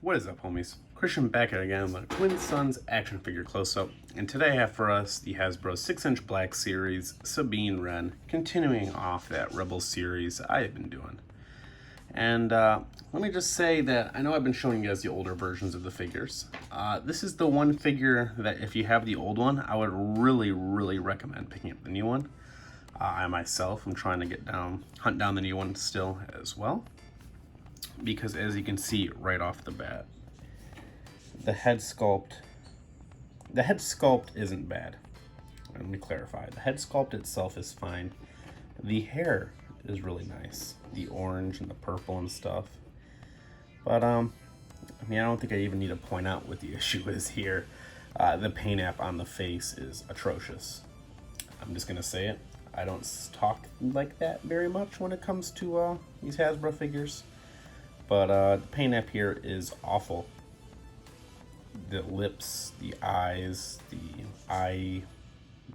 What is up, homies? Christian back at it again with Twin Sons action figure close-up, and today I have for us the Hasbro 6-inch Black Series Sabine Wren, continuing off that Rebel series I've been doing. And let me just say that I know I've been showing you guys the older versions of the figures. This is the one figure that if you have the old one, I would really recommend picking up the new one. I myself am trying to hunt down the new one still as well, because as you can see right off the bat, the head sculpt isn't bad. Let me clarify. The head sculpt itself is fine. The hair is really nice. The orange and the purple and stuff. But I mean, I don't think I even need to point out what the issue is here. The paint app on the face is atrocious. I'm just gonna say it. I don't talk like that very much when it comes to these Hasbro figures. But the paint app here is awful. The lips, the eyes, the eye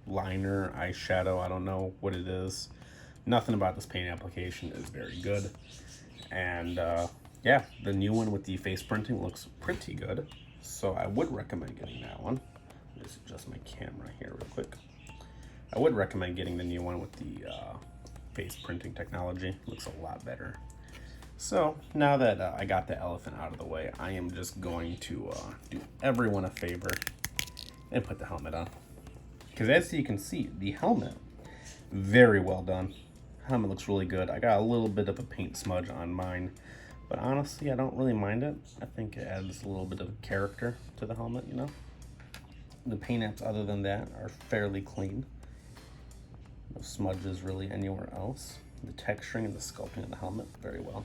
liner, eyeshadow, I don't know what it is. Nothing about this paint application is very good. And yeah, the new one with the face printing looks pretty good. So I would recommend getting that one. Let me just adjust my camera here real quick. I would recommend getting the new one with the face printing technology. Looks a lot better. So now that I got the elephant out of the way, I am just going to do everyone a favor and put the helmet on. Because as you can see, the helmet, very well done. Helmet looks really good. I got a little bit of a paint smudge on mine, but honestly, I don't really mind it. I think it adds a little bit of character to the helmet, you know? The paint apps other than that are fairly clean. No smudges really anywhere else. The texturing and the sculpting of the helmet, very well.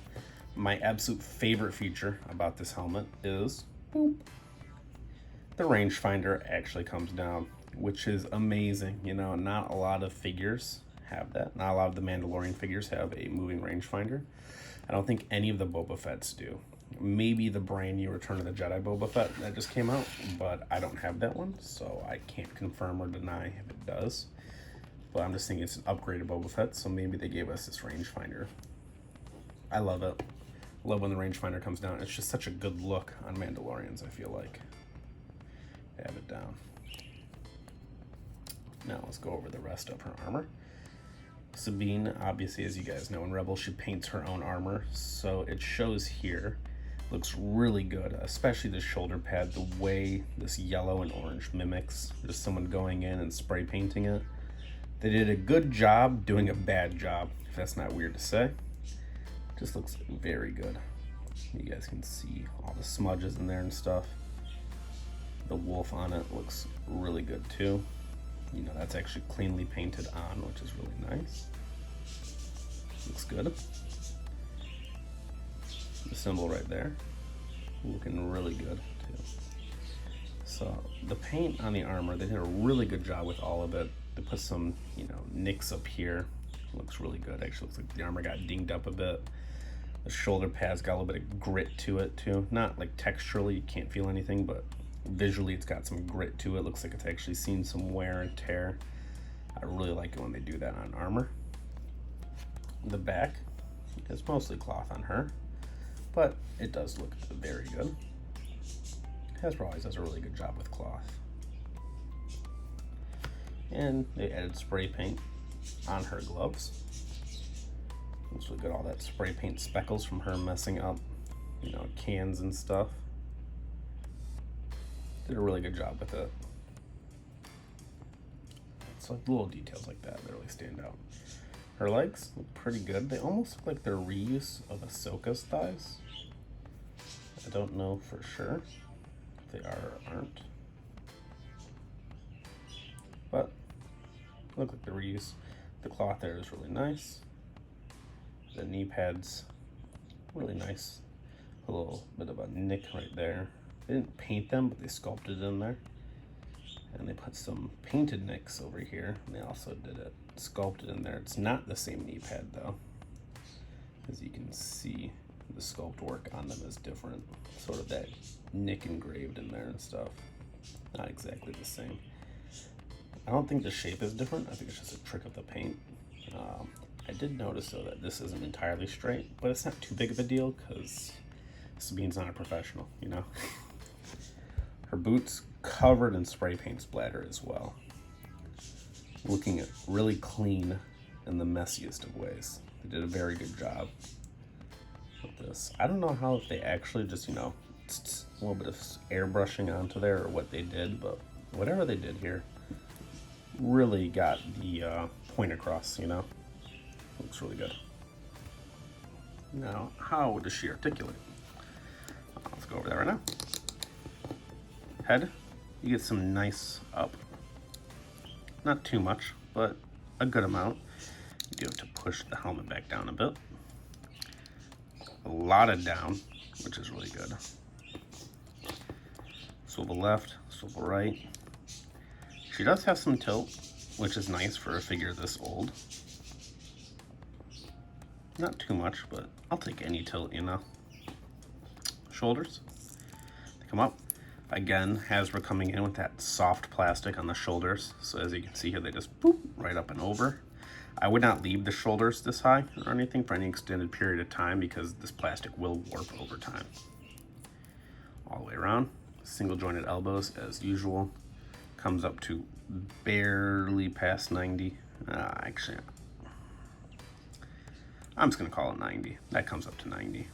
My absolute favorite feature about this helmet is, boop, the rangefinder actually comes down, which is amazing. You know, not a lot of figures have that. Not a lot of the Mandalorian figures have a moving rangefinder. I don't think any of the Boba Fett's do. Maybe the brand new Return of the Jedi Boba Fett that just came out, but I don't have that one, so I can't confirm or deny if it does. But I'm just thinking it's an upgraded Boba Fett, so maybe they gave us this rangefinder. I love it. Love when the rangefinder comes down. It's just such a good look on Mandalorians, I feel like. Have it down. Now let's go over the rest of her armor. Sabine, obviously, as you guys know, in Rebel, she paints her own armor, so it shows here. Looks really good, especially the shoulder pad, the way this yellow and orange mimics just someone going in and spray painting it. They did a good job doing a bad job, if that's not weird to say. Just looks very good. You guys can see all the smudges in there and stuff. The wolf on it looks really good too. You know, that's actually cleanly painted on, which is really nice. Looks good. The symbol right there, looking really good too. So the paint on the armor, they did a really good job with all of it. They put some, you know, nicks up here. Looks really good. Actually looks like the armor got dinged up a bit. The shoulder pad's got a little bit of grit to it too. Not like texturally, you can't feel anything, but visually it's got some grit to it. Looks like it's actually seen some wear and tear. I really like it when they do that on armor. The back is mostly cloth on her, but it does look very good. Hasbro always does a really good job with cloth. And they added spray paint on her gloves. Looks really good, all that spray paint speckles from her messing up, you know, cans and stuff. Did a really good job with it. It's like little details like that really stand out. Her legs look pretty good. They almost look like they're reuse of Ahsoka's thighs. I don't know for sure if they are or aren't. But look like the reuse. The cloth there is really nice. The knee pads, really nice. A little bit of a nick right there. They didn't paint them, but they sculpted in there. And they put some painted nicks over here. And they also did it sculpted in there. It's not the same knee pad though. As you can see, the sculpt work on them is different. Sort of that nick engraved in there and stuff. Not exactly the same. I don't think the shape is different. I think it's just a trick of the paint. I did notice though that this isn't entirely straight, but it's not too big of a deal because Sabine's not a professional, you know. Her boots covered in spray paint splatter as well. Looking at really clean in the messiest of ways. They did a very good job with this. I don't know how if they actually just, you know, a little bit of airbrushing onto there or what they did, but whatever they did here really got the point across, you know. Looks really good. Now, how does she articulate? Let's go over that right now. Head, you get some nice up. Not too much, but a good amount. You do have to push the helmet back down a bit. A lot of down, which is really good. Swivel left, swivel right. She does have some tilt, which is nice for a figure this old. Not too much, but I'll take any tilt, you know. Shoulders, they come up. Again, Hasbro coming in with that soft plastic on the shoulders. So as you can see here, they just boop right up and over. I would not leave the shoulders this high or anything for any extended period of time because this plastic will warp over time. All the way around, single jointed elbows as usual. Comes up to barely past 90. Actually, I'm just gonna call it 90. That comes up to 90.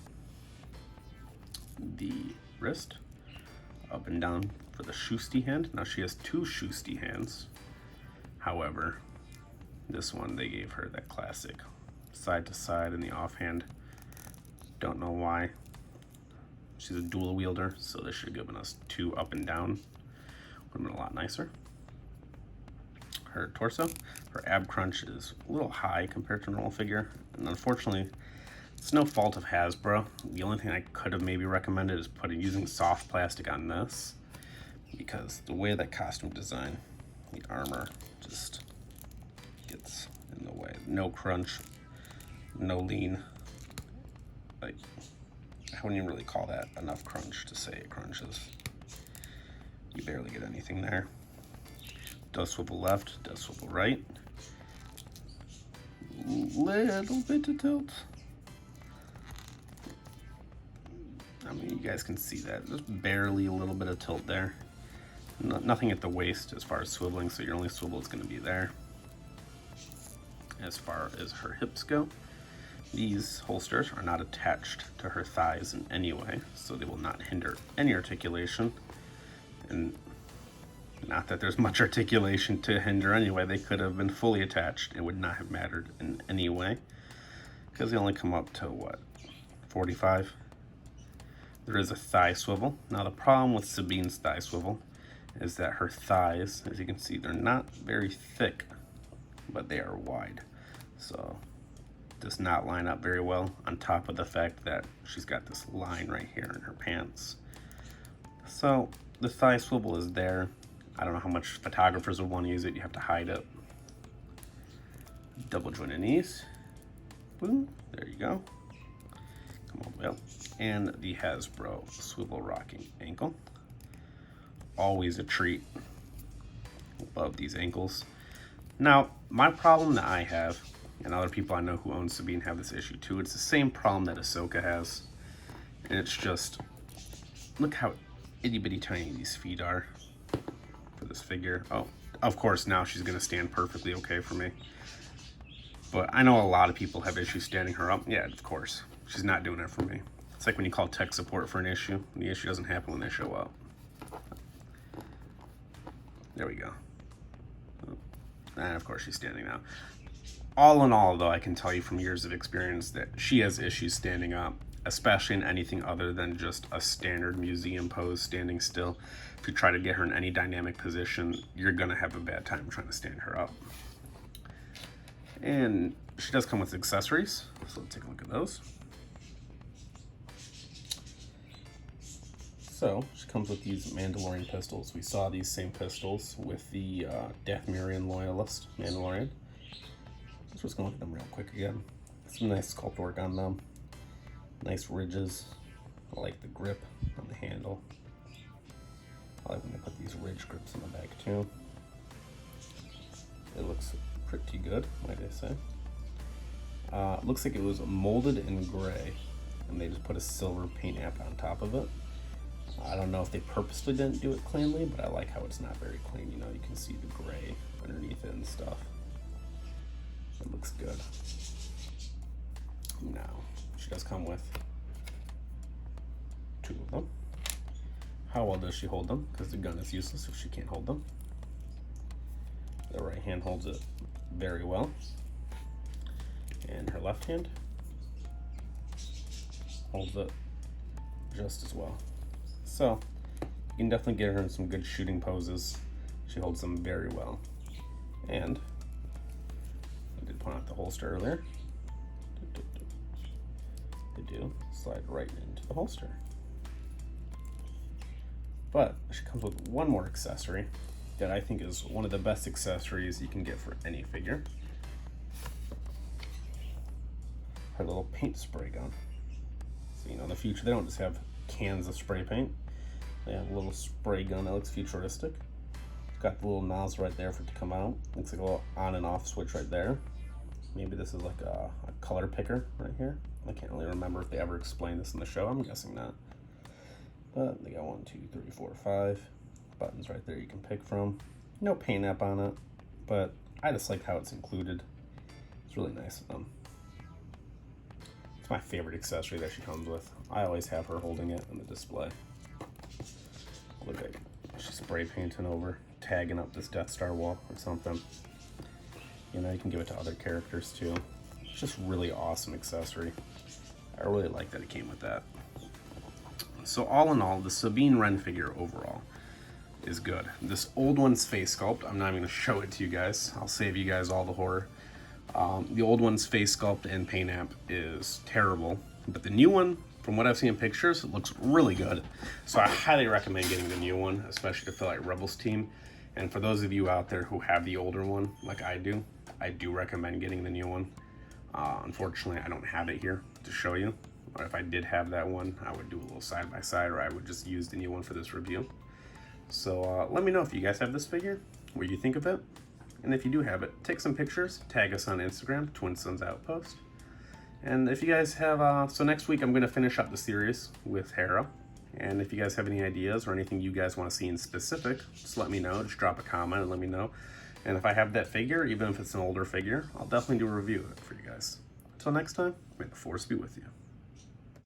The wrist, up and down for the shoosty hand. Now she has two shoosty hands. However, this one they gave her that classic side to side in the offhand. Don't know why. She's a dual wielder, so they should have given us two up and down. Would have been a lot nicer. Her torso, her ab crunch is a little high compared to a normal figure, and unfortunately, it's no fault of Hasbro. The only thing I could have maybe recommended is using soft plastic on this, because the way that costume design, the armor just gets in the way. No crunch, no lean. Like, I wouldn't even really call that enough crunch to say it crunches. You barely get anything there. Does swivel left, does swivel right. Little bit of tilt. I mean, you guys can see that. Just barely a little bit of tilt there. Nothing at the waist as far as swiveling, so your only swivel is going to be there. As far as her hips go, these holsters are not attached to her thighs in any way, so they will not hinder any articulation. And not that there's much articulation to hinder anyway. They could have been fully attached. It would not have mattered in any way, because they only come up to, what, 45? There is a thigh swivel. Now the problem with Sabine's thigh swivel is that her thighs, as you can see, they're not very thick, but they are wide. So does not line up very well, on top of the fact that she's got this line right here in her pants. So the thigh swivel is there. I don't know how much photographers would want to use it. You have to hide it. Double jointed knees. Boom, there you go. Come all the way up. And the Hasbro swivel rocking ankle. Always a treat. Love these ankles. Now, my problem that I have, and other people I know who own Sabine have this issue too, it's the same problem that Ahsoka has. And it's just, look how itty bitty tiny these feet are for this figure. Oh, of course now she's gonna stand perfectly okay for me. But I know a lot of people have issues standing her up. Yeah, of course. She's not doing it for me. It's like when you call tech support for an issue, and the issue doesn't happen when they show up. There we go. And of course she's standing now. All in all, though, I can tell you from years of experience that she has issues standing up, especially in anything other than just a standard museum pose, standing still. If you try to get her in any dynamic position, you're gonna have a bad time trying to stand her up. And she does come with accessories, so let's take a look at those. So she comes with these Mandalorian pistols. We saw these same pistols with the Dathomirian Loyalist Mandalorian. Let's just go look at them real quick again. Some nice sculpt work on them. Nice ridges. I like the grip on the handle. I like when they put these ridge grips in the back too. It looks pretty good, might I say. Looks like it was molded in gray. and they just put a silver paint app on top of it. I don't know if they purposely didn't do it cleanly, but I like how it's not very clean. You know, you can see the gray underneath it and stuff. It looks good. Now, she does come with 2 of them. How well does she hold them? Because the gun is useless if she can't hold them. The right hand holds it very well. And her left hand holds it just as well. So, you can definitely get her in some good shooting poses. She holds them very well. And, I did point out the holster earlier. They do slide right into the holster. But she comes with one more accessory that I think is one of the best accessories you can get for any figure. Her little paint spray gun. So, you know, in the future, they don't just have cans of spray paint. They have a little spray gun that looks futuristic. It's got the little nozzle right there for it to come out. Looks like a little on and off switch right there. Maybe this is like a color picker right here. I can't really remember if they ever explained this in the show. I'm guessing not. But they got 1, 2, 3, 4, 5 buttons right there you can pick from. No paint app on it, but I just like how it's included. It's really nice of them. It's my favorite accessory that she comes with. I always have her holding it in the display. Look at she's spray painting over, tagging up this Death Star wall or something. You know, you can give it to other characters too. It's just really awesome accessory. I really like that it came with that. So all in all, the Sabine Wren figure overall is good. This old one's face sculpt, I'm not even gonna show it to you guys. I'll save you guys all the horror. The old one's face sculpt and paint app is terrible, but the new one, from what I've seen in pictures, it looks really good. So I highly recommend getting the new one, especially to fill out Rebels team. And for those of you out there who have the older one, like I do recommend getting the new one. Unfortunately, I don't have it here to show you. Or if I did have that one, I would do a little side by side, or I would just use the new one for this review. So let me know if you guys have this figure, what you think of it. And if you do have it, take some pictures, tag us on Instagram, Twin Sons Outpost. And if you guys have, so next week I'm going to finish up the series with Hera. And if you guys have any ideas or anything you guys want to see in specific, just let me know. Just drop a comment and let me know. And if I have that figure, even if it's an older figure, I'll definitely do a review of it for you guys. Until next time, may the Force be with you.